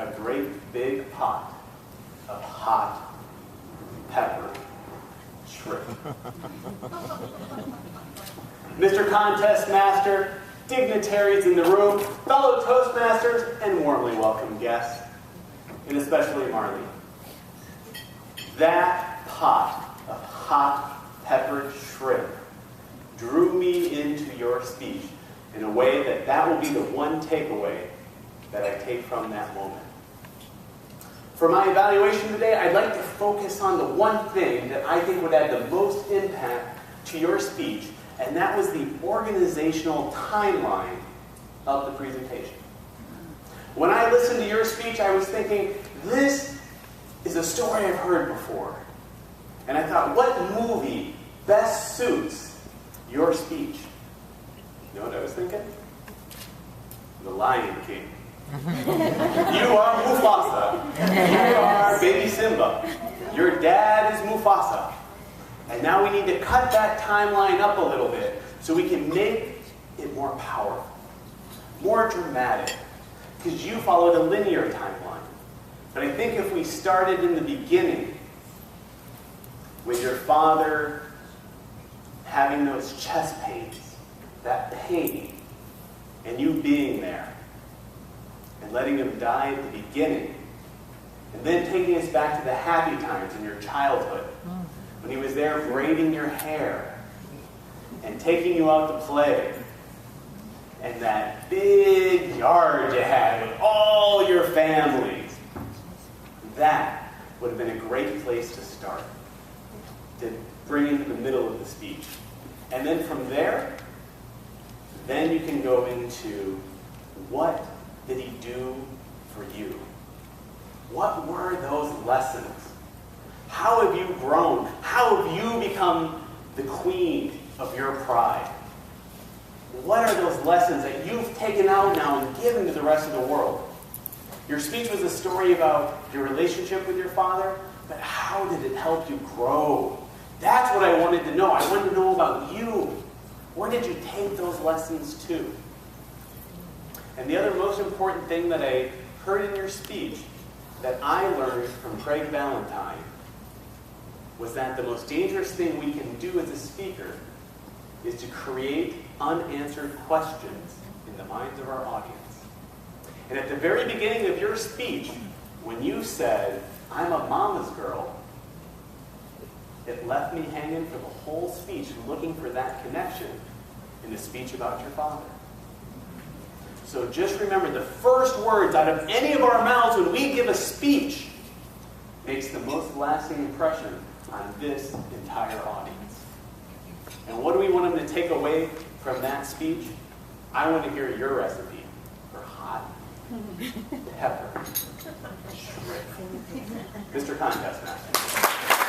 a great big pot of hot pepper shrimp. Mr. Contest Master, dignitaries in the room, fellow Toastmasters, and warmly welcome guests, and especially Marley. That pot of hot peppered shrimp drew me into your speech in a way that will be the one takeaway that I take from that moment. For my evaluation today, I'd like to focus on the one thing that I think would add the most impact to your speech, and that was the organizational timeline of the presentation. When I listened to your speech, I was thinking, this is a story I've heard before. And I thought, what movie best suits your speech? You know what I was thinking? The Lion King. You are Mufasa. You are baby Simba. Your dad is Mufasa. And now we need to cut that timeline up a little bit so we can make it more powerful, more dramatic, because you followed a linear timeline. But I think if we started in the beginning with your father having those chest pains, that pain, and you being there, and letting him die at the beginning, and then taking us back to the happy times in your childhood, when he was there braiding your hair, and taking you out to play, and that big yard you had with all your families. That would have been a great place to start, to bring into the middle of the speech. And then from there, then you can go into what did he do for you? What were those lessons? How have you grown? How have you become the queen of your pride? What are those lessons that you've taken out now and given to the rest of the world? Your speech was a story about your relationship with your father, but how did it help you grow? That's what I wanted to know. I wanted to know about you. Where did you take those lessons to? And the other most important thing that I heard in your speech that I learned from Craig Valentine was that the most dangerous thing we can do as a speaker is to create unanswered questions in the minds of our audience. And at the very beginning of your speech, when you said, "I'm a mama's girl," it left me hanging for the whole speech, looking for that connection in the speech about your father. So just remember, the first words out of any of our mouths when we give a speech makes the most lasting impression on this entire audience. And what do we want them to take away from that speech? I want to hear your recipe for hot pepper shrimp. Mr. Contest Master.